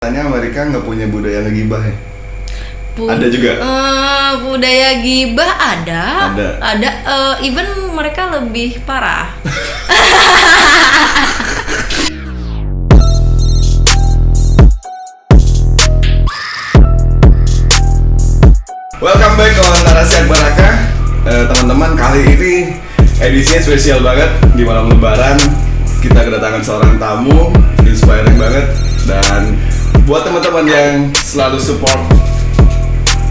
Katanya Amerika nggak punya budaya ngegibah ya? Ada juga? Budaya gibah ada. Ada. Even mereka lebih parah. Welcome back ke Narasi Akbaraka. Teman-teman, kali ini edisinya spesial banget. Di malam lebaran kita kedatangan seorang tamu inspiring banget. Dan buat teman-teman yang selalu support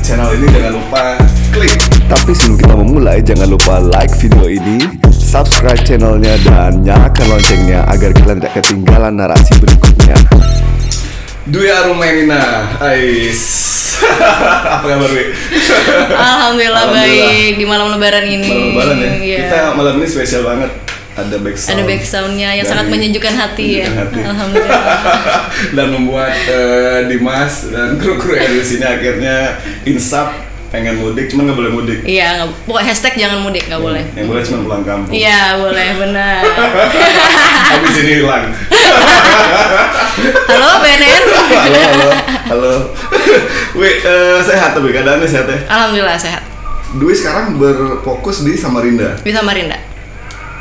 channel ini, jangan lupa klik. Tapi sebelum kita memulai, jangan lupa like video ini, subscribe channelnya, dan nyalakan loncengnya agar kalian tidak ketinggalan narasi berikutnya. Dwi Arumenina, Ais. Apa kabar, Wi? Alhamdulillah baik di malam lebaran ini. Malam lebaran ya? Iya. Kita malam ini spesial banget. Ada backsound. Ada backsoundnya yang dari- sangat menyejukkan hati ya. hati. Alhamdulillah. Dan membuat Dimas dan kru-kru yang di sini akhirnya insaf pengen mudik, cuman nggak boleh mudik. Iya, pokok hashtag jangan mudik, nggak boleh. Yang boleh cuma pulang kampung. Iya, boleh, benar. Habis ini hilang. Halo BNN. Halo. Wih, sehat tapi keadaannya sehat ya? Alhamdulillah sehat. Dwi sekarang berfokus di Samarinda. Bisa Samarinda.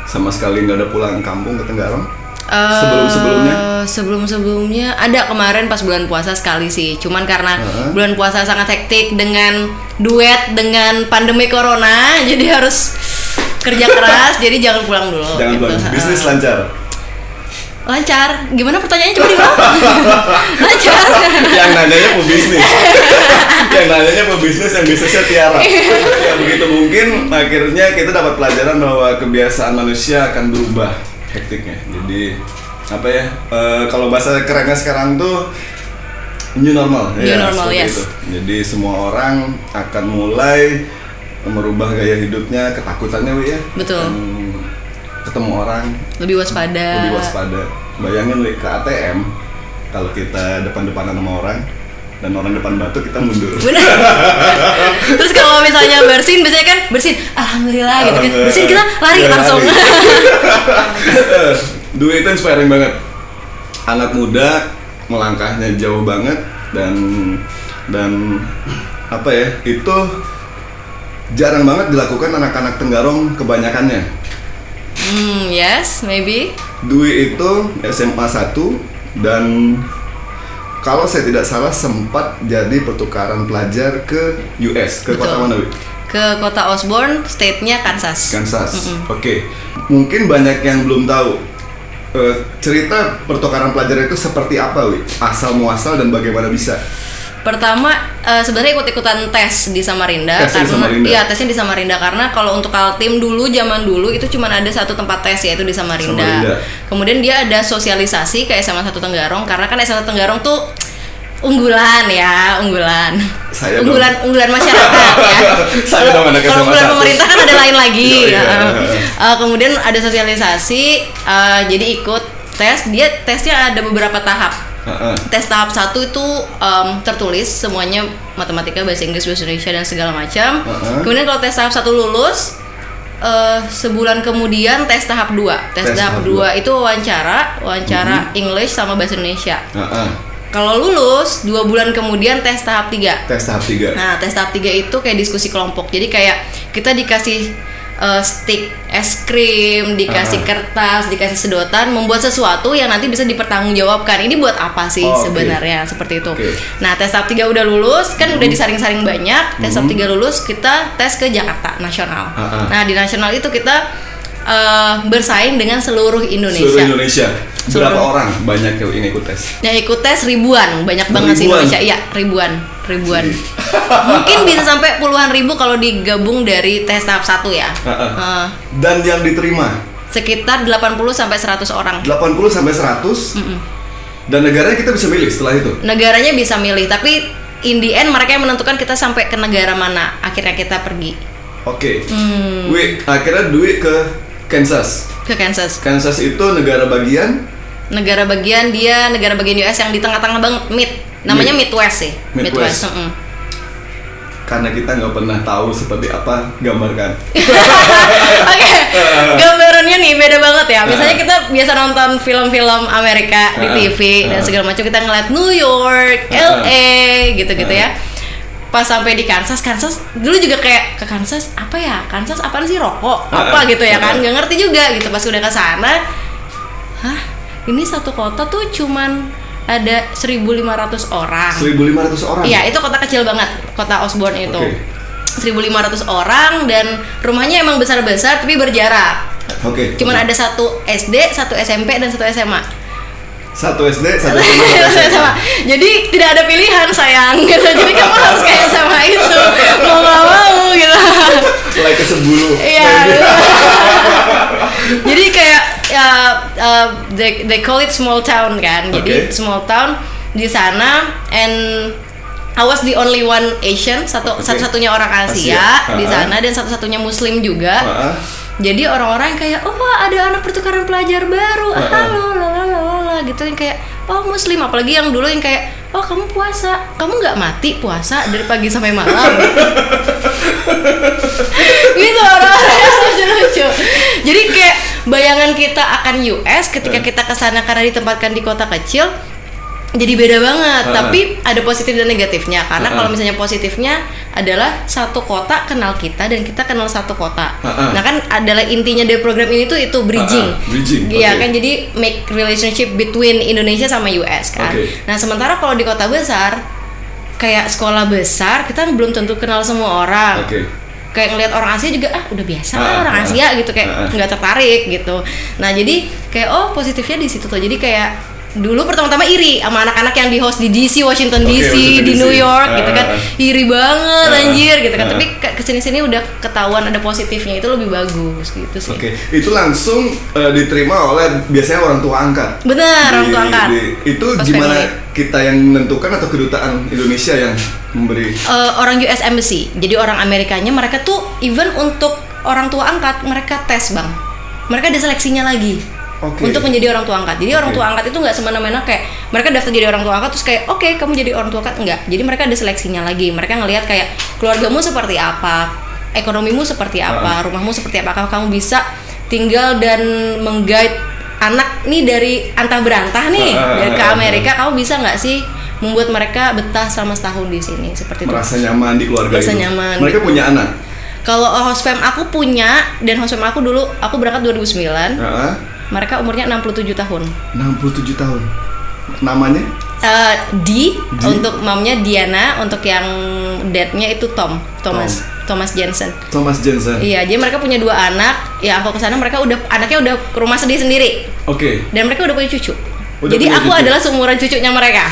Sama sekali nggak ada pulang kampung ke Tenggarong. Sebelum-sebelumnya? Sebelum-sebelumnya ada kemarin pas bulan puasa sekali sih. Cuman karena bulan puasa sangat hektik dengan duet dengan pandemi corona, jadi harus kerja keras. Jadi jangan pulang dulu. Jangan gitu. pulang. Bisnis lancar. Lancar. Gimana pertanyaannya, coba diulang? Lancar. Yang nanyanya pebisnis. Yang nanyanya pebisnis, yang bisnisnya Tiara. Ya begitu mungkin akhirnya kita dapat pelajaran bahwa kebiasaan manusia akan berubah hektiknya. Jadi apa ya? Kalau bahasa kerennya sekarang tuh new normal. New normal, seperti yes. itu. Jadi semua orang akan mulai merubah gaya hidupnya, ketakutannya, Wi ya. Betul. Dan ketemu orang Lebih waspada. lebih waspada. Bayangin, Wi, ke ATM kalau kita depan-depanan sama orang dan orang depan batu, kita mundur. Bener. Terus kalau misalnya bersin, biasanya kan bersin, alhamdulillah gitu kan. Alhamdulillah. Bersin kita lari langsung. Dwi itu inspiring banget. Anak muda melangkahnya jauh banget dan apa ya? Itu jarang banget dilakukan anak-anak Tenggarong kebanyakannya. Yes, maybe. Dwi itu SMA 1 dan kalau saya tidak salah sempat jadi pertukaran pelajar ke US, ke kota Betul. mana, Wi? Ke kota Osborne, state-nya Kansas. Kansas. Oke. Mungkin banyak yang belum tahu cerita pertukaran pelajar itu seperti apa, Wi? Asal muasal dan bagaimana bisa? Pertama, sebenarnya ikut-ikutan tes di Samarinda. Tesnya di Samarinda? Iya, tesnya di Samarinda karena kalau untuk Kaltim dulu, zaman dulu itu cuma ada satu tempat tes, yaitu di Samarinda. Kemudian dia ada sosialisasi ke SMA 1 Tenggarong karena kan SMA 1 Tenggarong tuh unggulan. Saya unggulan masyarakat ya. Saya dong anak Kalau SMA unggulan 1. pemerintah kan ada lain lagi. Iya. Kemudian ada sosialisasi, jadi ikut tes. Dia tesnya ada beberapa tahap. Tes tahap 1 itu tertulis semuanya, matematika, bahasa Inggris, bahasa Indonesia dan segala macam. Kemudian kalau tes tahap 1 lulus, sebulan kemudian tes tahap 2. Tes tahap 2 itu wawancara English sama bahasa Indonesia. Kalau lulus 2 bulan kemudian tes tahap 3. Tes tahap 3. Nah, tes tahap 3 itu kayak diskusi kelompok. Jadi kayak kita dikasih stick es krim, dikasih kertas, dikasih sedotan, membuat sesuatu yang nanti bisa dipertanggungjawabkan. Ini buat apa sih sebenarnya, seperti itu. Nah, tes tahap 3 udah lulus, kan udah disaring-saring banyak. Tes tahap 3 lulus, kita tes ke Jakarta Nasional. Nah, di Nasional itu kita bersaing dengan seluruh Indonesia. Seluruh Indonesia. Berapa orang banyak yang ikut tes? Yang ikut tes ribuan, banyak banget sih Indonesia. Iya, ribuan. Mungkin bisa sampai puluhan ribu kalau digabung dari tes tahap 1 ya. Dan yang diterima Sekitar 80 sampai 100 orang. 80 sampai 100. Dan negaranya kita bisa milih setelah itu. Negaranya bisa milih, tapi in the end mereka yang menentukan kita sampai ke negara mana akhirnya kita pergi. Oke. Wi, akhirnya Dwi ke Kansas. Ke Kansas. Kansas itu negara bagian Negara bagian US yang di tengah-tengah banget, namanya Midwest sih. Midwest. karena kita nggak pernah tahu seperti apa, gambarkan. Oke, gambarannya nih beda banget ya. Misalnya kita biasa nonton film-film Amerika di TV dan segala macam, kita ngeliat New York, LA gitu-gitu ya. Pas sampai di Kansas dulu juga kayak ke Kansas apa ya? Kansas apaan sih, rokok apa gitu ya kan? Nggak ngerti juga gitu. Pas udah ke sana, hah? Ini satu kota tuh cuman ada 1.500 orang. 1.500 orang? Iya, itu kota kecil banget, kota Osborne itu. Okay. 1.500 orang dan rumahnya emang besar-besar tapi berjarak. Oke. Cuman ada satu SD, satu SMP, dan satu SMA. Satu SD, satu SMA. Jadi tidak ada pilihan sayang gitu. Jadi kamu harus kayak sama itu. Mau nggak mau gitu. Mulai ke Sebulu. Iya. Jadi kayak they call it small town kan. Jadi small town di sana, and I was the only one Asian, satu-satunya orang Asia di sana dan satu-satunya Muslim juga. Jadi orang-orang kayak, oh ada anak pertukaran pelajar baru, halo, lalala, gitu yang kayak, oh Muslim, apalagi yang dulu yang kayak, oh kamu puasa, kamu nggak mati puasa dari pagi sampai malam. Gitu orang-orang lucu-lucu. Jadi kayak bayangan kita akan US ketika kita kesana karena ditempatkan di kota kecil, jadi beda banget. Tapi ada positif dan negatifnya. Karena kalau misalnya positifnya adalah satu kota kenal kita dan kita kenal satu kota. Nah kan adalah intinya dari program ini tuh itu bridging. Iya kan, jadi make relationship between Indonesia sama US kan. Nah sementara kalau di kota besar kayak sekolah besar, kita belum tentu kenal semua orang. Kayak ngelihat orang Asia juga udah biasa orang Asia gitu, kayak nggak tertarik gitu. Nah jadi kayak positifnya di situ tuh. Jadi kayak dulu pertama-tama iri sama anak-anak yang di host di DC, Washington DC, di New York gitu kan, iri banget anjir gitu kan. Tapi kesini-sini udah ketahuan ada positifnya, itu lebih bagus gitu sih. Itu langsung diterima oleh biasanya orang tua angkat. Benar, orang tua angkat. Itu gimana kita yang menentukan atau kedutaan Indonesia yang memberi? Orang US Embassy, jadi orang Amerikanya, mereka tuh even untuk orang tua angkat mereka tes bang, mereka ada seleksinya lagi. Untuk menjadi orang tua angkat. Jadi orang tua angkat itu nggak semena-mena kayak mereka daftar jadi orang tua angkat terus kayak oke, kamu jadi orang tua angkat, enggak. Jadi mereka ada seleksinya lagi. Mereka ngelihat kayak keluargamu seperti apa, ekonomimu seperti apa, rumahmu seperti apa, kamu bisa tinggal dan meng-guide anak nih dari antah berantah nih dari ke Amerika, kamu bisa nggak sih membuat mereka betah selama setahun di sini seperti itu. Merasa nyaman di keluarga merasa itu. Nyaman. Mereka punya anak. Kalau host fam aku punya, dan host fam aku dulu aku berangkat 2009. Mereka umurnya 67 tahun. 67 tahun. Namanya? Untuk mamnya Diana, untuk yang dadnya itu Thomas Jensen. Thomas Jensen. Iya, jadi mereka punya 2 anak. Ya aku kesana mereka anaknya udah ke rumah sendiri. Dan mereka udah punya cucu. Jadi aku adalah seumuran cucunya mereka.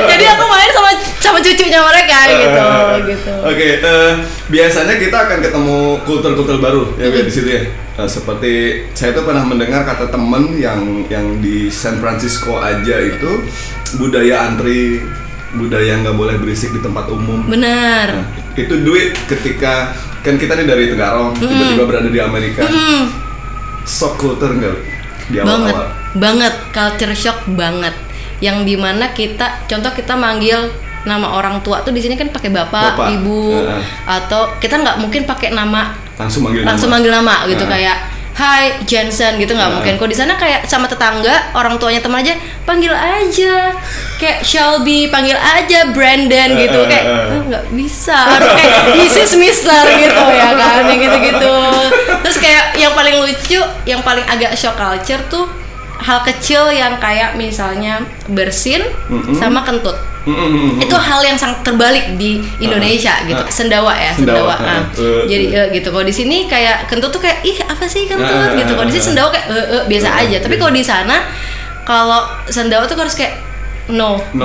Jadi aku main sama cucunya mereka gitu. Biasanya kita akan ketemu kultur-kultur baru ya di situ ya. Seperti saya tuh pernah mendengar kata temen yang di San Francisco aja itu budaya antri, budaya nggak boleh berisik di tempat umum. Benar. Nah, itu duit ketika kan kita nih dari Tenggarong tiba-tiba berada di Amerika. Shock culture nggak? Banget, culture shock banget. Yang dimana contoh kita manggil nama orang tua tuh di sini kan pakai bapak, ibu, atau kita nggak mungkin pakai nama langsung manggil nama gitu, kayak Hai Jensen gitu, nggak mungkin. Kok di sana kayak sama tetangga, orang tuanya teman aja panggil aja kayak Shelby, panggil aja Brandon gitu, kayak nggak bisa, harus kayak Mrs. Mister gitu ya kan, gitu. Terus kayak yang paling lucu, yang paling agak shock culture tuh hal kecil yang kayak misalnya bersin sama kentut. Itu hal yang sangat terbalik di Indonesia gitu. Sendawa. Jadi gitu. Kalau di sini kayak kentut tuh kayak ih apa sih kentut gitu. Kalau di sini sendawa kayak biasa aja. Tapi kalau di sana kalau sendawa tuh harus kayak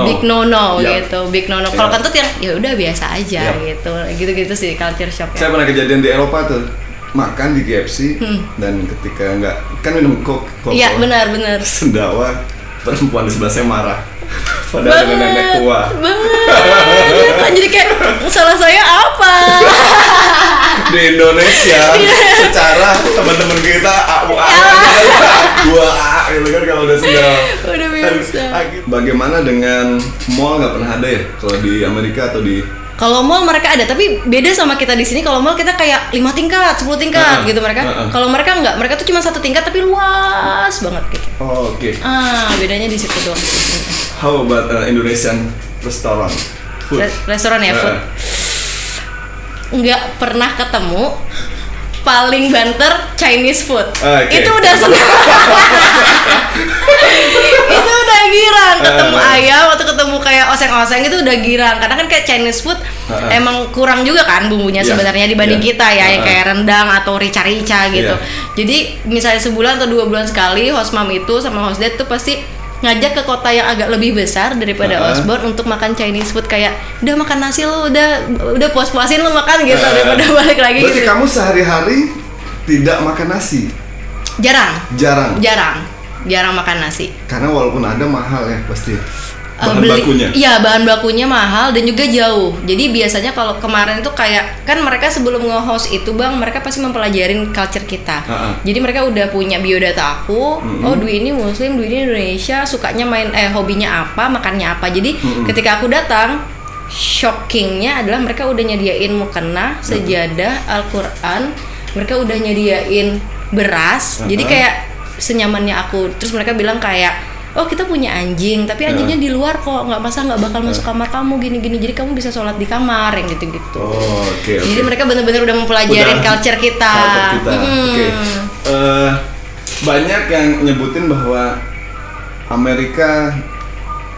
big no gitu. Big no. Kalau kentut yang ya udah biasa aja gitu. Gitu sih culture shock. Saya pernah kejadian di Eropa tuh. Makan di KFC dan ketika minum coke. Iya benar. Sendawa, perempuan di sebelah saya marah. Padahal dengan nenek tua. Banget. Kan jadi kayak salah saya apa? Di Indonesia secara teman-teman kita AUA dua A gitu kan kalau udah Udah biasa. Bagaimana dengan mall nggak pernah ada ya kalau di Amerika atau di Kalau mall mereka ada, tapi beda sama kita di sini. Kalau mall kita kayak 5 tingkat, 10 tingkat gitu mereka. Kalau mereka enggak, mereka tuh cuma 1 tingkat tapi luas banget gitu. Oh, oke. Bedanya di situ doang. How about Indonesian restaurant food? Restoran ya, food. Nggak pernah ketemu paling banter Chinese food. Okay. Itu udah senang. Itu udah girang, ketemu ayam atau ketemu kayak oseng-oseng itu udah girang. Karena kan kayak Chinese food emang kurang juga kan bumbunya sebenarnya dibanding kita ya, yang kayak rendang atau rica-rica gitu. Jadi misalnya sebulan atau 2 bulan sekali host mom itu sama host dad tuh pasti ngajak ke kota yang agak lebih besar daripada Osborne untuk makan Chinese food. Kayak udah makan nasi lo, udah puas-puasin lo makan gitu daripada balik lagi. Berarti gitu. kamu sehari-hari tidak makan nasi? Jarang makan nasi. Karena walaupun ada mahal ya pasti. Bakunya. Iya, bahan bakunya mahal dan juga jauh. Jadi biasanya kalau kemarin tuh kayak kan mereka sebelum nge-host itu Bang, mereka pasti mempelajarin culture kita. Jadi mereka udah punya biodata aku. Oh, Dwi ini Muslim, Dwi ini Indonesia, sukanya main hobinya apa, makannya apa. Jadi ketika aku datang, shockingnya adalah mereka udah nyediain mukena, sejadah, Al-Quran. Mereka udah nyediain beras. Jadi kayak senyamannya aku. Terus mereka bilang kayak, oh kita punya anjing, tapi anjingnya di luar kok, nggak bakal masuk kamar kamu gini-gini, jadi kamu bisa sholat di kamar yang gitu-gitu. Oh, okay. Jadi mereka benar-benar udah mempelajarin culture kita. Oke. Banyak yang nyebutin bahwa Amerika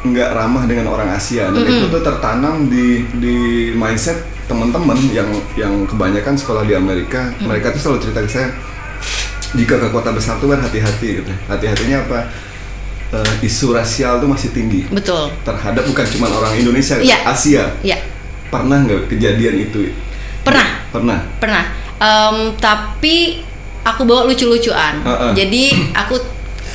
nggak ramah dengan orang Asia, dan itu tuh tertanam di mindset teman-teman yang kebanyakan sekolah di Amerika. Mereka tuh selalu cerita ke saya, jika ke kota besar tuh kan hati-hati gitu. Hati-hatinya apa? Isu rasial tuh masih tinggi. Betul. Terhadap bukan cuma orang Indonesia, Asia. Iya. Pernah nggak kejadian itu? Pernah. Tapi aku bawa lucu-lucuan. Jadi aku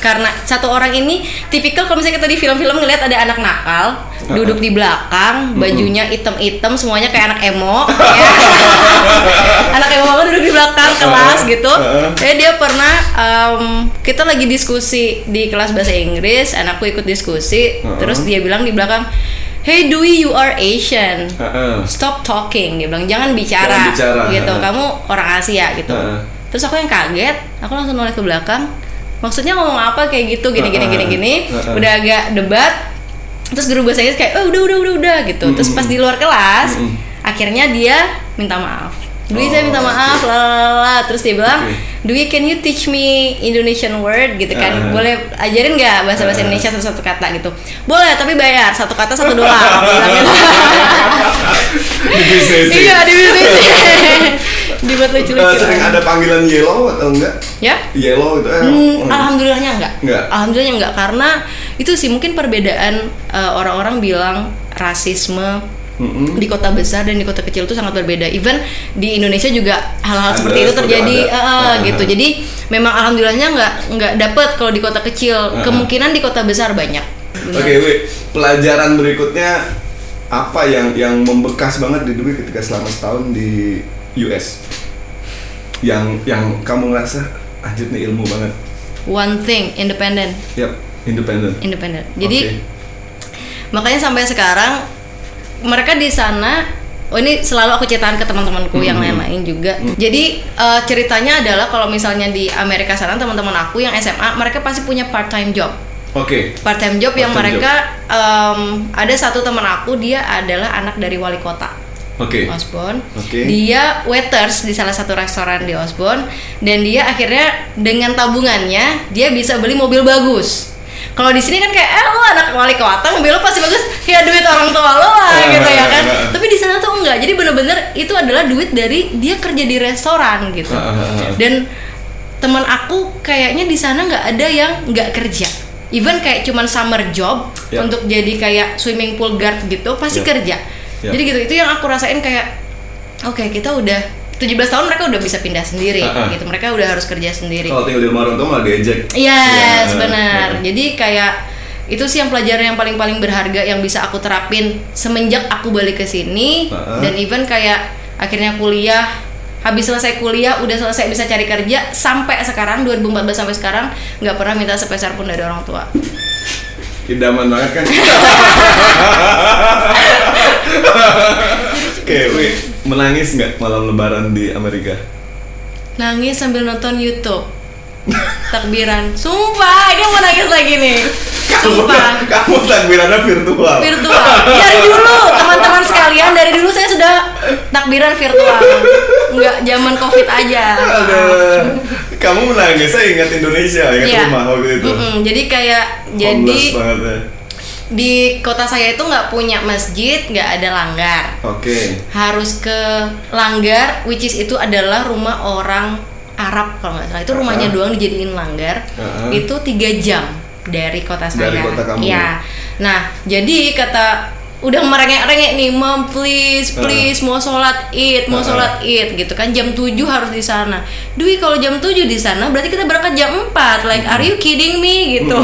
karena satu orang ini tipikal kalau misalnya kita di film-film ngelihat ada anak nakal duduk di belakang, bajunya hitam-hitam, semuanya kayak anak emo. Ya. Anak emo banget duduk di belakang kelas gitu. Dia pernah kita lagi diskusi di kelas bahasa Inggris, anakku ikut diskusi, terus dia bilang di belakang, "Hey Dwi, you are Asian. Stop talking." Dia bilang, jangan bicara. Gitu. Kamu orang Asia gitu. Terus aku yang kaget, aku langsung noleh ke belakang. Maksudnya ngomong apa kayak gitu, gini. Udah agak debat. Terus guru bahasa Inggris kayak, udah gitu. Terus pas di luar kelas, akhirnya dia minta maaf. Dwi, saya minta maaf, lalala. Terus dia bilang, Dwi, can you teach me Indonesian word gitu kan? Boleh ajarin nggak bahasa Indonesia satu kata gitu? Boleh, tapi bayar 1 kata $1. Di bisnis. Iya, di bisnis. Dibuat lucu-lucu. Sering ada panggilan yellow atau enggak? Ya? Yellow itu Alhamdulillahnya enggak. Alhamdulillahnya enggak, karena itu sih mungkin perbedaan. Orang-orang bilang rasisme di kota besar dan di kota kecil itu sangat berbeda. Even di Indonesia juga hal-hal seperti itu terjadi gitu. Jadi memang alhamdulillahnya nggak dapet kalau di kota kecil. Kemungkinan di kota besar banyak. Oke, Wi. Pelajaran berikutnya apa yang membekas banget di Dwi ketika selama setahun di US? Yang kamu ngerasa anjir nih ilmu banget. One thing, independent. Yap, independent. Jadi makanya sampai sekarang mereka di sana, ini selalu aku ceritakan ke teman-temanku yang lain-lain juga. Jadi ceritanya adalah kalau misalnya di Amerika sana teman-teman aku yang SMA, mereka pasti punya part-time job. Part-time job yang mereka ada satu teman aku, dia adalah anak dari wali kota. Osborne. Dia waiters di salah satu restoran di Osborne, dan dia akhirnya dengan tabungannya dia bisa beli mobil bagus. Kalau di sini kan kayak lo anak wali kota, mobil lo pasti bagus, kayak duit orang tua lo lah gitu ya kan. Tapi di sana tuh enggak. Jadi bener-bener itu adalah duit dari dia kerja di restoran gitu. Dan teman aku kayaknya di sana nggak ada yang nggak kerja. Even kayak cuman summer job untuk jadi kayak swimming pool guard gitu pasti kerja. Jadi gitu, itu yang aku rasain kayak oke, kita udah 17 tahun mereka udah bisa pindah sendiri gitu. Mereka udah harus kerja sendiri. Kalau tinggal di rumah orang tua malah diejek. Yes, benar. Jadi kayak itu sih yang pelajaran yang paling berharga yang bisa aku terapin semenjak aku balik ke sini. Dan even kayak akhirnya kuliah, habis selesai kuliah udah selesai bisa cari kerja, sampai sekarang 2014 sampai sekarang nggak pernah minta sepeser pun dari orang tua. Idaman banget kan. Oke, Wi, menangis nggak malam lebaran di Amerika? Nangis sambil nonton YouTube takbiran, sumpah ini mau nangis lagi nih. Sumpah. Kamu takbirannya virtual. Dari dulu teman-teman sekalian, dari dulu saya sudah takbiran virtual. Nggak zaman COVID aja. Kamu menangis, saya ingat Indonesia, ingat rumah waktu itu. Jadi kayak banget ya. Di kota saya itu nggak punya masjid, nggak ada langgar. Harus ke langgar, which is itu adalah rumah orang Arab kalau nggak salah. Itu rumahnya doang dijadiin langgar. Itu 3 jam dari kota saya. Dari kota kamu. Ya. Nah, jadi kata udah merengek-rengek nih, "Mom, please mau sholat Id gitu kan, jam 7 harus di sana." Dwi, kalau jam 7 di sana berarti kita berangkat jam 4. Like, are you kidding me gitu.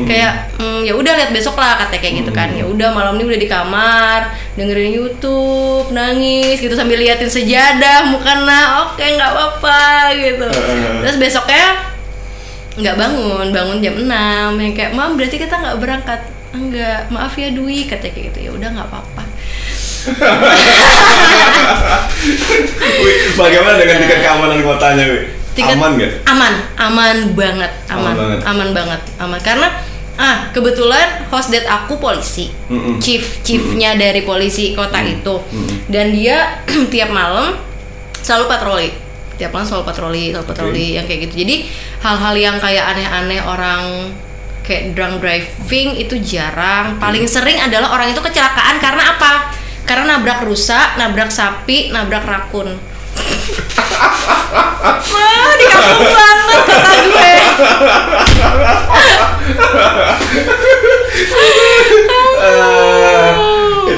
Kayak ya udah lihat besok lah katanya kayak gitu kan. Ya udah malam ini udah di kamar, dengerin YouTube, nangis gitu sambil liatin sejadah, mukena oke nggak apa-apa gitu. Terus besoknya nggak bangun jam 6 yang kayak, "Mam, berarti kita nggak berangkat." "Enggak, maaf ya Dwi," katanya kayak gitu. Ya udah nggak apa-apa. Bagaimana dengan tingkat keamanan kotanya, Wi? Aman nggak? Aman banget. Karena kebetulan host dad aku polisi, chiefnya dari polisi kota itu, dan dia tiap malam selalu patroli yang kayak gitu. Jadi hal-hal yang kayak aneh-aneh orang kayak drunk driving itu jarang. Paling sering adalah orang itu kecelakaan karena apa? Karena nabrak rusa, nabrak sapi, nabrak rakun. Wah, di kampung banget kata gue.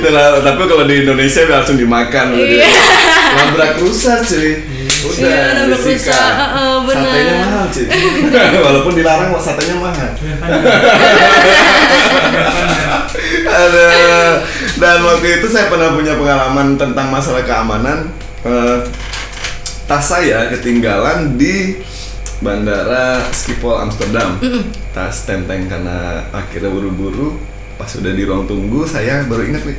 Itulah, tapi kalau di Indonesia langsung dimakan. Nabrak rusa cuy. Udah, rusa, bener. Satenya mahal cuy. Walaupun dilarang, satenya mahal. Dan waktu itu saya pernah punya pengalaman tentang masalah keamanan. Tas saya ketinggalan di Bandara Schiphol Amsterdam. Tas tenteng karena akhirnya buru-buru. Pas udah di ruang tunggu, saya baru ingat nih.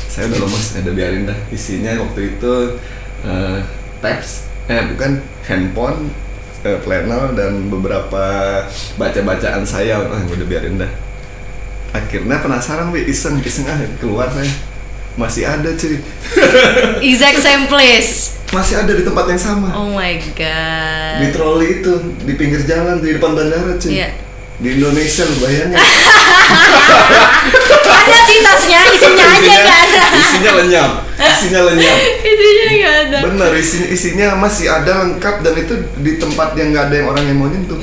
Saya udah lemes, udah biarin dah. Isinya waktu itu handphone, planner dan beberapa baca-bacaan saya. Udah biarin dah. Akhirnya penasaran, iseng keluar saya. Masih ada cuy. Exact same place. Masih ada di tempat yang sama. Oh my god. Di troli itu, di pinggir jalan, di depan bandara cuy. Di Indonesia lu bayangin. Ada sih tasnya, isinya aja nggak ada. Isinya lenyap. Isinya nggak ada. Bener, isinya masih ada lengkap dan itu di tempat yang nggak ada yang orang yang mau nyentuh.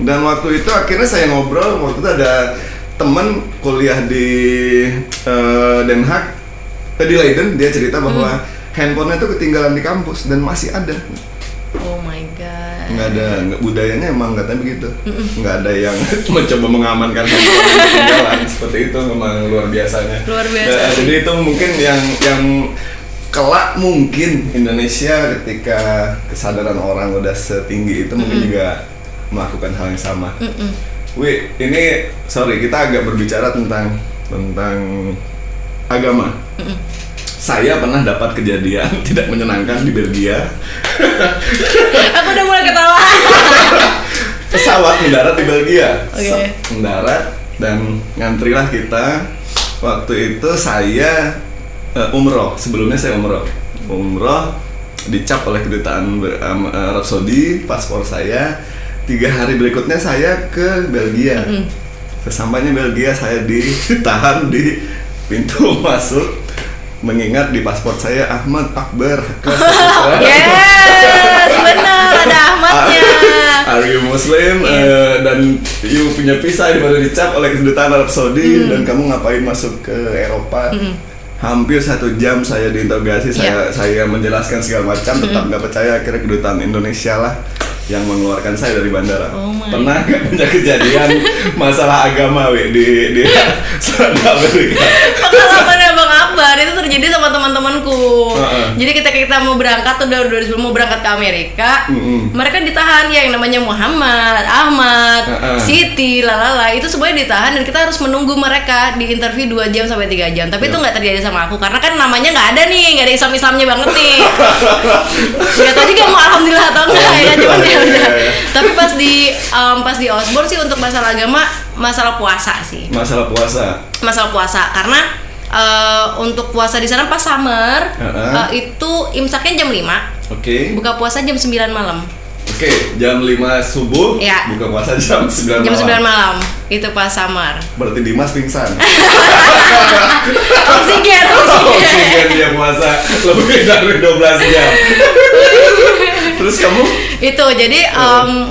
Dan waktu itu akhirnya saya ngobrol, waktu itu ada teman kuliah di Den Haag, di Leiden, dia cerita bahwa handphonenya itu ketinggalan di kampus dan masih ada. Oh my god. Nggak ada, budayanya emang katanya begitu. Nggak ada yang mencoba mengamankan handphone yang ketinggalan. Seperti itu memang luar biasanya. Jadi itu mungkin yang kelak mungkin Indonesia ketika kesadaran orang udah setinggi itu mungkin juga melakukan hal yang sama. Wi, ini sorry kita agak berbicara tentang agama. Saya pernah dapat kejadian tidak menyenangkan di Belgia. Aku udah mulai ketawa. Pesawat mendarat di Belgia. Mendarat dan ngantrilah kita. Waktu itu saya umroh. Sebelumnya saya umroh dicap oleh kedutaan Arab Saudi paspor saya. 3 hari berikutnya saya ke Belgia. Sesampainya Belgia saya ditahan di pintu masuk. Mengingat di paspor saya Ahmad Akbar. Yes, benar ada Ahmadnya. Are you Muslim? Dan you punya visa baru dicap oleh kedutaan Arab Saudi dan kamu ngapain masuk ke Eropa? Hampir 1 jam saya diinterogasi, saya menjelaskan segala macam, tetap nggak percaya. Akhirnya kedutaan Indonesia lah yang mengeluarkan saya dari bandara. Oh my. Pernah nggak punya kejadian masalah agama di Amerika? Pengalaman Bang Akbar itu terjadi sama teman-temanku. Jadi ketika kita mau berangkat tuh udah sebelum mau berangkat ke Amerika, mereka ditahan ya, yang namanya Muhammad, Ahmad, Siti, lalala, itu semuanya ditahan dan kita harus menunggu mereka di interview 2 jam sampai 3 jam. Tapi itu nggak terjadi sama aku karena kan namanya nggak ada nih, nggak ada Islamnya banget nih. Nggak tahu juga mau alhamdulillah atau enggak ya, cuman ya udah. Tapi pas di Osborne sih untuk masalah agama, masalah puasa sih. Masalah puasa Karena untuk puasa di sana pas summer itu imsaknya jam 5. Oke. Buka puasa jam 9 malam. Oke, jam 5 subuh, ya. Buka puasa jam 9 malam. Jam 9 malam, itu pas summer. Berarti Dimas pingsan. Oksigen Dia puasa lebih dari 12 jam. Terus kamu? Itu, jadi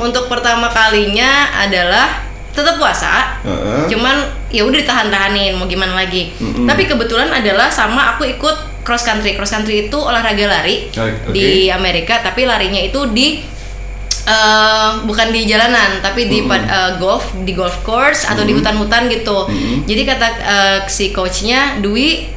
untuk pertama kalinya adalah tetap puasa, cuman ya udah ditahan-tahanin, mau gimana lagi. Tapi kebetulan adalah sama aku ikut cross country itu olahraga lari di Amerika, tapi larinya itu di bukan di jalanan, tapi di golf course atau di hutan-hutan gitu. Jadi kata si coachnya, Dwi,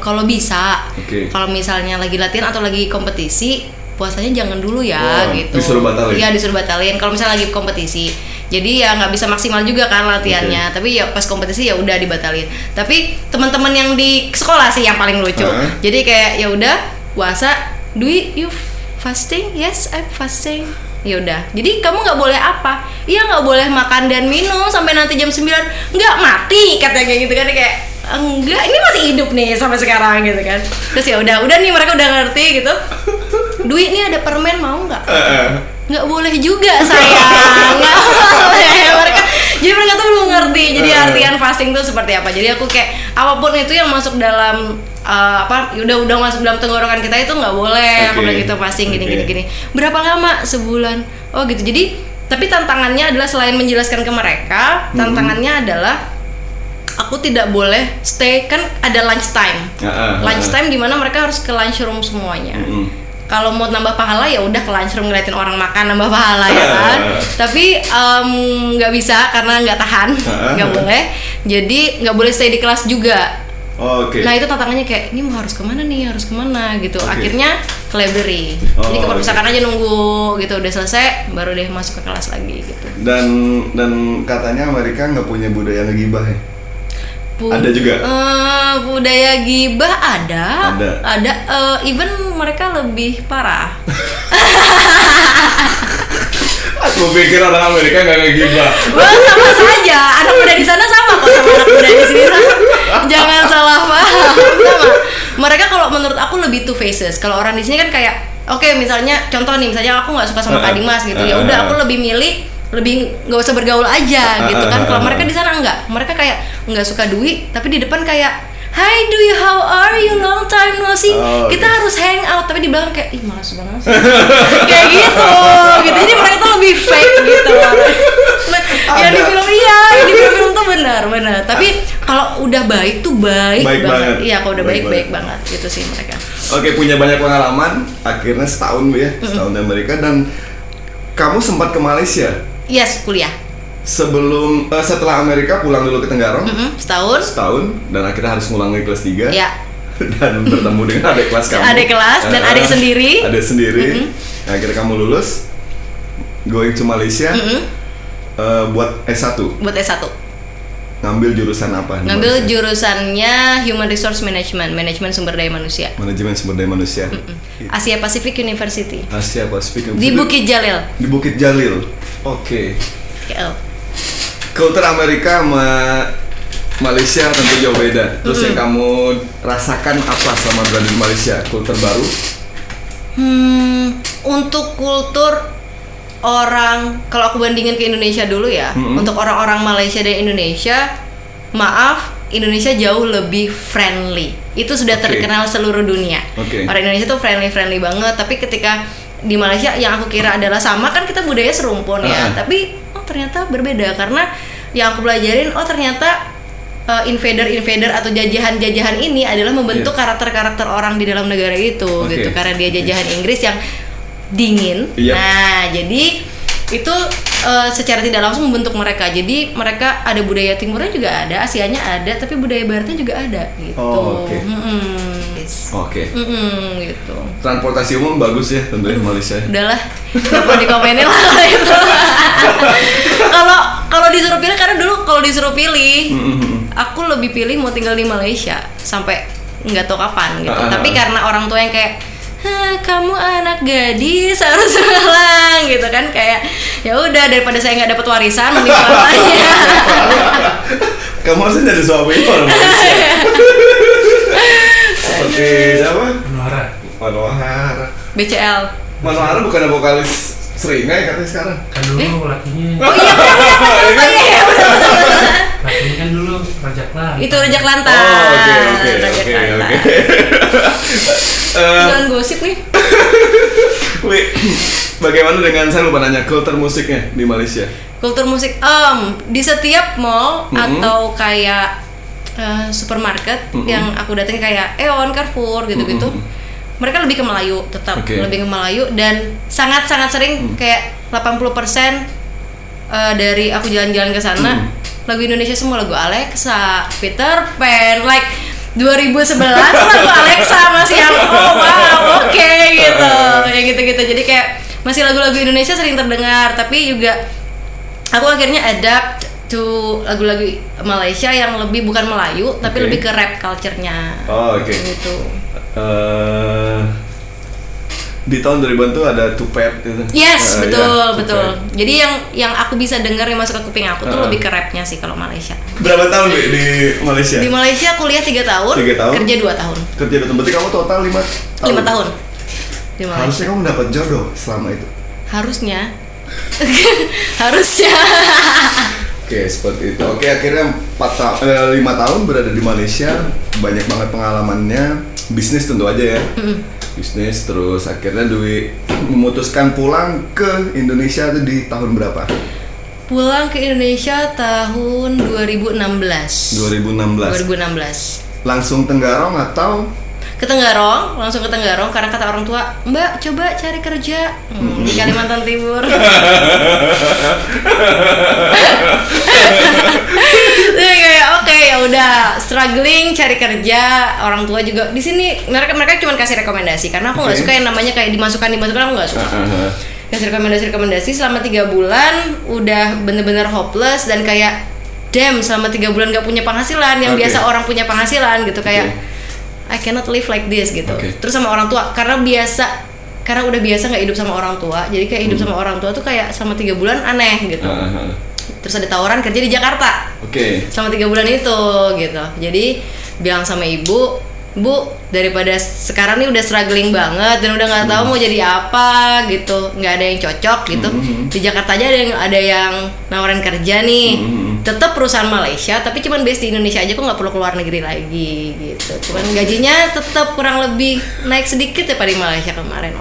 kalau bisa, kalau misalnya lagi latihan atau lagi kompetisi, puasanya jangan dulu ya, gitu. Disuruh batalin? Iya, disuruh batalin kalau misalnya lagi kompetisi. Jadi ya nggak bisa maksimal juga kan latihannya. Tapi ya pas kompetisi ya udah dibatalin. Tapi teman-teman yang di sekolah sih yang paling lucu. Jadi kayak ya udah puasa, Dwi, you fasting? Yes, I'm fasting. Ya udah. Jadi kamu nggak boleh apa? Iya, nggak boleh makan dan minum sampai nanti jam 9. Nggak, mati katanya kayak gitu kan, kayak enggak, ini masih hidup nih sampai sekarang gitu kan. Terus ya udah nih mereka udah ngerti gitu. Dwi, ini ada permen mau nggak? Nggak boleh juga sayang, nggak boleh. Mereka tuh belum ngerti. Jadi artian fasting tuh seperti apa. Jadi aku kayak apapun itu yang masuk dalam udah masuk dalam tenggorokan kita itu nggak boleh. Aku bilang gitu, fasting gini. Berapa lama? Sebulan. Oh gitu. Jadi tapi tantangannya adalah selain menjelaskan ke mereka, tantangannya adalah aku tidak boleh stay, kan ada lunch time. Lunch time di mana mereka harus ke lunch room semuanya. Kalau mau nambah pahala ya udah ke lunch room ngeliatin orang makan, nambah pahala ya kan. Tapi nggak bisa karena nggak tahan, nggak boleh. Jadi nggak boleh stay di kelas juga. Nah itu tantangannya, kayak ini harus kemana gitu. Akhirnya ke library. Jadi ke perpustakaan aja nunggu gitu, udah selesai baru deh masuk ke kelas lagi gitu. Dan katanya Amerika nggak punya budaya ngegibah ya? Ada juga? Budaya gibah ada. Even mereka lebih parah. Aku pikir orang Amerika nggak ngegibah. Sama saja, anak muda di sana sama kok sama anak muda di sini. Jangan salah paham. Sama. Mereka kalau menurut aku lebih two faces. Kalau orang di sini kan kayak, oke, misalnya contoh nih, misalnya aku nggak suka sama Kak Dimas gitu, ya udah aku lebih nggak usah bergaul aja gitu kan. Kalau mereka di sana mereka kayak nggak suka Dwi, tapi di depan kayak, Hi Dwi, how are you, long time no see, kita harus hang out, tapi di belakang kayak, ih malas banget sih. Kayak gitu. Jadi mereka tuh lebih fake gitu. Yang di film tuh benar. Tapi kalau udah baik tuh baik banget. Iya, kalau udah baik banget gitu sih mereka. Oke, punya banyak pengalaman, akhirnya setahun di Amerika, dan kamu sempat ke Malaysia. Yes, kuliah. Setelah Amerika pulang dulu ke Tenggarong. Setahun, dan akhirnya harus ngulang lagi kelas 3. Ya. Dan bertemu dengan adik kelas kamu. Adik kelas dan adik sendiri. Nah, akhirnya kamu lulus, going to Malaysia, buat S1. Ngambil jurusan apa? Ngambil jurusannya Human Resource Management, manajemen sumber daya manusia. Manajemen sumber daya manusia. Asia Pacific University. Di Bukit Jalil. Oke. Kultur Amerika sama Malaysia tentu jauh beda. Terus yang kamu rasakan apa sama berada di Malaysia? Kultur baru? Untuk kultur orang, kalau aku bandingin ke Indonesia dulu ya, untuk orang-orang Malaysia dan Indonesia, maaf, Indonesia jauh lebih friendly. Itu sudah terkenal seluruh dunia. Orang Indonesia tuh friendly banget, tapi ketika di Malaysia yang aku kira adalah sama, kan kita budaya serumpun ya, tapi ternyata berbeda, karena yang aku pelajarin, ternyata invader atau jajahan ini adalah membentuk karakter orang di dalam negara itu gitu, karena dia jajahan Inggris yang dingin. Nah, jadi itu secara tidak langsung membentuk mereka. Jadi mereka ada budaya timurnya juga ada, Asianya ada, tapi budaya baratnya juga ada gitu. Oh, oke. Oke. Gitu. Transportasi umum bagus ya tentunya di Malaysia. Udahlah, nggak perlu dikomenin lah itu. Kalau disuruh pilih, karena dulu kalau disuruh pilih, aku lebih pilih mau tinggal di Malaysia sampai nggak tahu kapan gitu. Tapi karena orang tua yang kayak, kamu anak gadis harus pulang gitu kan, kayak ya udah daripada saya nggak dapat warisan mending pulang aja. Kamu harusnya jadi suami orang Malaysia. Seperti siapa? Manohara. BCL. Manohara bukan vokalis Seringai katanya sekarang. Kan dulu lakinya. Oh iya benar. Lakinya kan dulu Raja Kelantan. Itu Raja Kelantan. Oh, oke. Jangan gosip nih. Wih, bagaimana dengan, saya lupa nanya, kultur musiknya di Malaysia? Kultur musik, di setiap mall atau kayak supermarket yang aku datangi kayak Aeon, Carrefour gitu-gitu, mereka lebih ke Melayu, tetap lebih ke Melayu, dan sangat-sangat sering kayak 80% dari aku jalan-jalan ke sana lagu Indonesia semua, lagu Alexa, Peter Pan, like 2011 lagu Alexa masih yang oke gitu, kayak gitu-gitu. Jadi kayak masih lagu-lagu Indonesia sering terdengar, tapi juga aku akhirnya adapt to lagu-lagu Malaysia yang lebih bukan Melayu tapi lebih ke rap culture-nya. Gitu. Di tahun 2000 tuh ada Tupac gitu. Yes, betul. Tupac. Jadi yang aku bisa dengar yang masuk ke kuping aku tuh lebih ke rapnya sih kalau Malaysia. Berapa tahun di Malaysia? Di Malaysia kuliah 3 tahun, 3 tahun, kerja 2 tahun. Kerja 2 tahun, berarti kamu total 5 tahun. Di Malaysia. Harusnya kamu dapat jodoh selama itu. Harusnya. Oke, seperti itu. Oke, akhirnya 5 tahun berada di Malaysia, banyak banget pengalamannya, bisnis tentu aja ya. Bisnis, terus akhirnya Dwi memutuskan pulang ke Indonesia itu di tahun berapa? Pulang ke Indonesia tahun 2016. 2016. Langsung Tenggarong atau? Ke Tenggarong, langsung ke Tenggarong karena kata orang tua, Mbak coba cari kerja di Kalimantan Timur. Jadi kayak oke, ya udah struggling cari kerja, orang tua juga di sini mereka cuma kasih rekomendasi karena aku nggak suka yang namanya kayak dimasukkan aku nggak suka. Kasih rekomendasi selama 3 bulan udah bener-bener hopeless dan kayak selama 3 bulan nggak punya penghasilan yang biasa orang punya penghasilan gitu, kayak I cannot live like this gitu. Terus sama orang tua karena udah biasa nggak hidup sama orang tua, jadi kayak hidup sama orang tua tuh kayak selama 3 bulan aneh gitu. Terus ada tawaran kerja di Jakarta. Selama 3 bulan itu gitu. Jadi bilang sama ibu, Bu, daripada sekarang nih udah struggling banget dan udah nggak tahu mau jadi apa gitu, nggak ada yang cocok gitu. Di Jakarta aja ada yang nawarin kerja nih. Tetap perusahaan Malaysia, tapi cuman base di Indonesia aja, kok nggak perlu keluar negeri lagi gitu. Cuman gajinya tetap kurang lebih naik sedikit ya pada di Malaysia kemarin.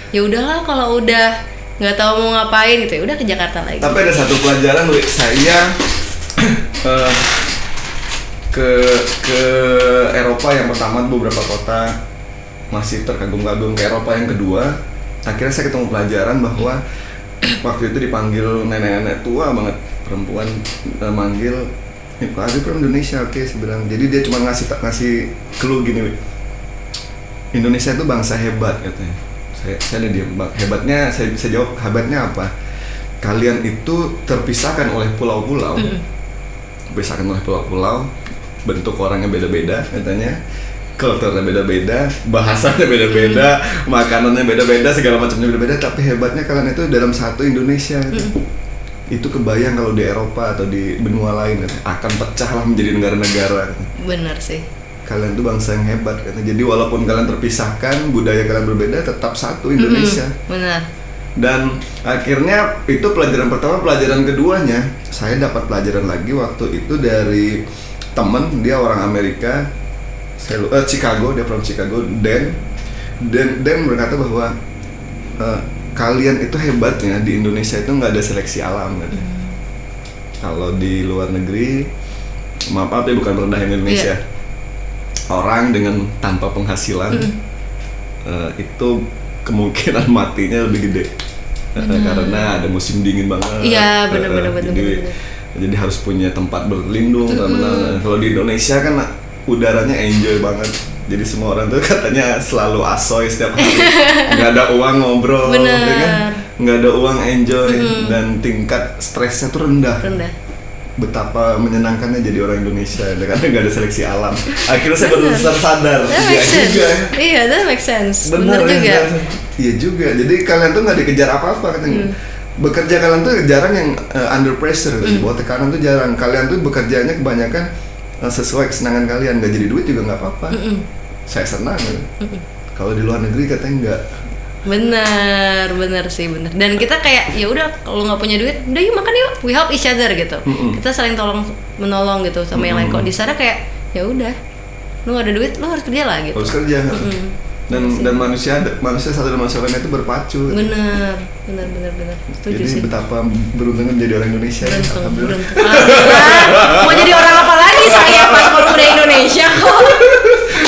Ya udahlah kalau udah nggak tahu mau ngapain gitu, ya udah ke Jakarta lagi. Tapi ada satu pelajaran, saya ke Eropa yang pertama beberapa kota masih terkagum-kagum, ke Eropa yang kedua akhirnya saya ketemu pelajaran bahwa waktu itu dipanggil nenek-nenek tua banget, perempuan manggil, "Aku from Indonesia." Saya bilang, jadi dia cuma ngasih clue gini, Indonesia itu bangsa hebat katanya. Saya ada diam, hebatnya saya jawab, hebatnya apa? Kalian itu terpisahkan oleh pulau-pulau, bentuk orangnya beda-beda katanya, kulturnya beda-beda, bahasanya beda-beda, makanannya beda-beda, segala macamnya beda-beda, tapi hebatnya kalian itu dalam satu Indonesia gitu. Itu kebayang kalau di Eropa atau di benua lain akan pecah lah menjadi negara-negara. Bener sih. Kalian tuh bangsa yang hebat katanya. Jadi walaupun kalian terpisahkan, budaya kalian berbeda, tetap satu Indonesia. Benar. Dan akhirnya itu pelajaran pertama. Pelajaran keduanya, saya dapat pelajaran lagi waktu itu dari temen, dia orang Amerika, Chicago, dia from Chicago, Dan berkata bahwa kalian itu hebatnya di Indonesia itu nggak ada seleksi alam gitu. Kalau di luar negeri, maaf ya bukan merendahin Indonesia, orang dengan tanpa penghasilan itu kemungkinan matinya lebih gede. Karena ada musim dingin banget. Iya, bener. Jadi harus punya tempat berlindung. Kalau di Indonesia kan udaranya enjoy banget. Jadi semua orang tuh katanya selalu asoy setiap hari. Nggak ada uang ngobrol, Bener. ya kan? Nggak ada uang enjoy dan tingkat stresnya tuh rendah. Betapa menyenangkannya jadi orang Indonesia, karena nggak ada seleksi alam. Akhirnya saya baru sadar. That Iya makes sense. juga. Iya, that makes sense. Bener Bener juga. Iya juga. Jadi kalian tuh nggak dikejar apa-apa katanya. Bekerja kalian tuh jarang yang under pressure, di bawah tekanan tuh jarang. Kalian tuh bekerjanya kebanyakan sesuai kesenangan kalian. Nggak jadi duit juga nggak apa-apa. Saya senang. Kalau di luar negeri katanya nggak. Bener sih. Dan kita kayak ya udah kalau nggak punya duit, udah yuk makan yuk, we help each other gitu. Kita saling menolong gitu sama yang lain. Kok di sana kayak ya udah, lu nggak ada duit, lu harus kerja lah gitu. Harus kerja. Dan manusia satu dan manusia lain itu berpacu. Bener. Setuju Jadi sih. betapa beruntungnya menjadi orang Indonesia. Beruntung. Alhamdulillah. Mau jadi orang apa lagi saya paspor muda Indonesia kok.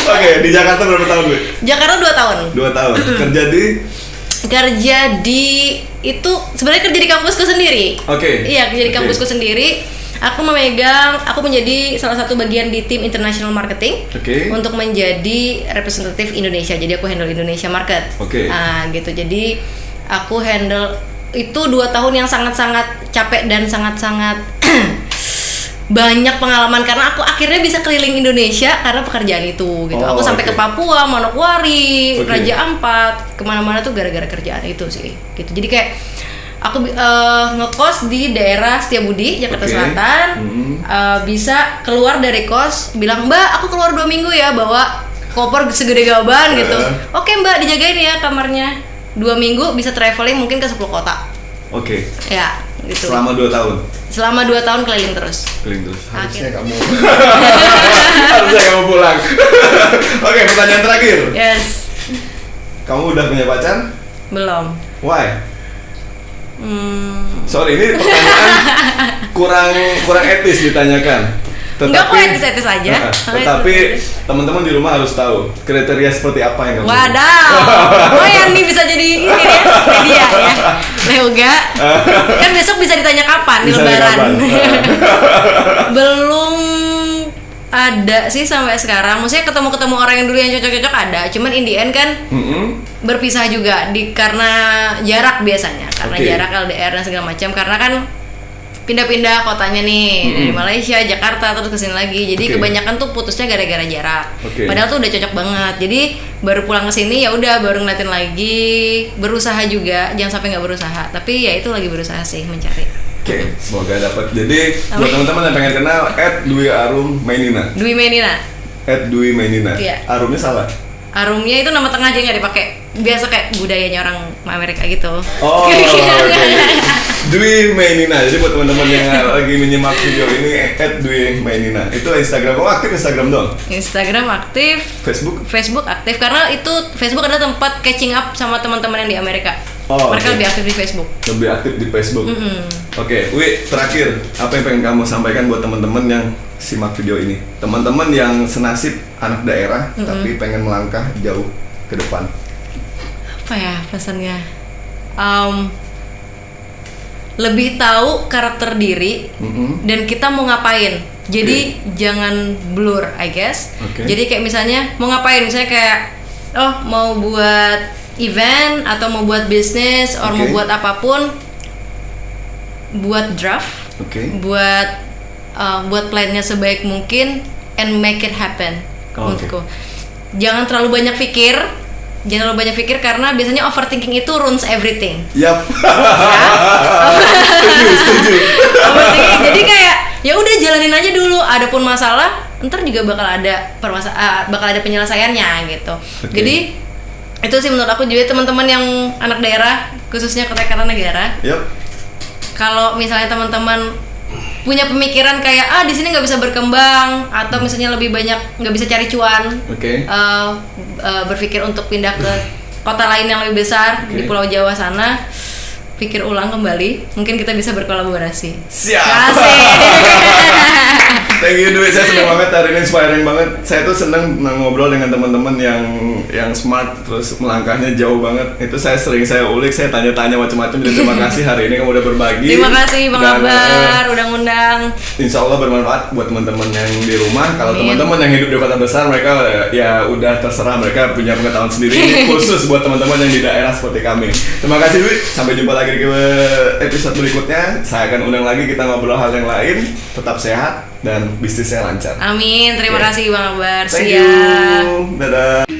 Oke, di Jakarta berapa tahun, Bu? Jakarta 2 tahun. 2 tahun. Kerja di itu sebenarnya kerja di kampusku sendiri. Oke. Iya, kerja di kampusku sendiri. Aku menjadi salah satu bagian di tim international marketing untuk menjadi representatif Indonesia. Jadi aku handle Indonesia market. Nah, gitu. Jadi aku handle itu 2 tahun yang sangat-sangat capek dan sangat-sangat banyak pengalaman karena aku akhirnya bisa keliling Indonesia karena pekerjaan itu gitu. Aku sampai ke Papua, Manokwari, Raja Ampat, kemana-mana tuh gara-gara kerjaan itu sih gitu. Jadi kayak aku ngekos di daerah Setiabudi, Jakarta Selatan. Bisa keluar dari kos, bilang Mbak aku keluar 2 minggu ya, bawa koper segede gaban gitu. Oke Mbak, dijagain ya kamarnya 2 minggu, bisa traveling mungkin ke 10 kota. Ya gitu. Selama 2 tahun? Selama 2 tahun keliling terus. Harusnya kamu pulang. Oke, pertanyaan terakhir. Yes. Kamu udah punya pacar? Belum. Why? Sorry, ini pertanyaan kurang etis ditanyakan. Enggak, kok etis-etis aja. Tetapi teman-teman di rumah harus tahu kriteria seperti apa yang kamu. Wadaw. Yang nih bisa jadi ini ya, media ya. Leoga. Kan besok bisa ditanya kapan di Lebaran. Belum ada sih sampai sekarang. Maksudnya ketemu orang yang dulu yang cocok-cocok ada. Cuman in the end kan berpisah juga karena jarak biasanya. Karena jarak LDR dan segala macam. Karena kan pindah-pindah kotanya nih dari Malaysia, Jakarta terus kesini lagi. Jadi kebanyakan tuh putusnya gara-gara jarak. Padahal tuh udah cocok banget. Jadi baru pulang kesini ya udah baru ngeliatin lagi, berusaha juga. Jangan sampai nggak berusaha. Tapi ya itu lagi berusaha sih mencari. Semoga dapat. Jadi buat teman-teman yang pengen kenal @Dwi_Mainina. Dwi Mainina. @Dwi_Mainina. Iya. Arumnya salah. Arumnya itu nama tengah aja nggak dipakai. Biasa kayak budayanya orang Amerika gitu. Dwi Mainina. Jadi buat teman-teman yang lagi menyimak video ini @Dwi_Mainina. Itu Instagram. Kamu aktif Instagram dong? Instagram aktif. Facebook aktif karena itu Facebook adalah tempat catching up sama teman-teman yang di Amerika. Mereka lebih aktif di Facebook. Lebih aktif di Facebook. Oke, Wi, terakhir apa yang pengen kamu sampaikan buat teman-teman yang simak video ini? Teman-teman yang senasib anak daerah tapi pengen melangkah jauh ke depan. Apa ya pesannya? Lebih tahu karakter diri dan kita mau ngapain. Jadi jangan blur, I guess. Jadi kayak misalnya mau ngapain? Misalnya kayak mau buat event atau mau buat bisnis atau mau buat apapun, buat draft, buat plannya sebaik mungkin and make it happen. Menurutku jangan terlalu banyak pikir karena biasanya overthinking itu ruins everything. Setuju. Overthinking, jadi kayak ya udah jalanin aja dulu. Adapun masalah ntar juga bakal ada penyelesaiannya gitu. Jadi itu sih menurut aku. Juga teman-teman yang anak daerah khususnya Kota Kartanegara, kalau misalnya teman-teman punya pemikiran kayak di sini nggak bisa berkembang atau misalnya lebih banyak nggak bisa cari cuan, berpikir untuk pindah ke kota lain yang lebih besar di Pulau Jawa sana, pikir ulang kembali, mungkin kita bisa berkolaborasi. Siap. Kasih. Thank Thank you Dwi, saya senang banget hari ini, inspiring banget. Saya tuh senang ngobrol dengan teman-teman yang smart, terus melangkahnya jauh banget. Itu saya ulik, saya tanya-tanya macam-macam. Jadi terima kasih hari ini kamu udah berbagi. Terima kasih Bang Dan, Akbar udah ngundang. Insya Allah bermanfaat buat teman-teman yang di rumah. Kalau Amin. teman-teman yang hidup di kota besar, mereka ya udah terserah, mereka punya pengetahuan sendiri. Ini khusus buat teman-teman yang di daerah seperti kami. Terima kasih Dwi, sampai jumpa lagi di episode berikutnya. Saya akan undang lagi, kita ngobrol hal yang lain. Tetap sehat dan bisnisnya lancar. Amin, terima Oke. kasih Bang Akbar. Thank Siap. you. Dadah.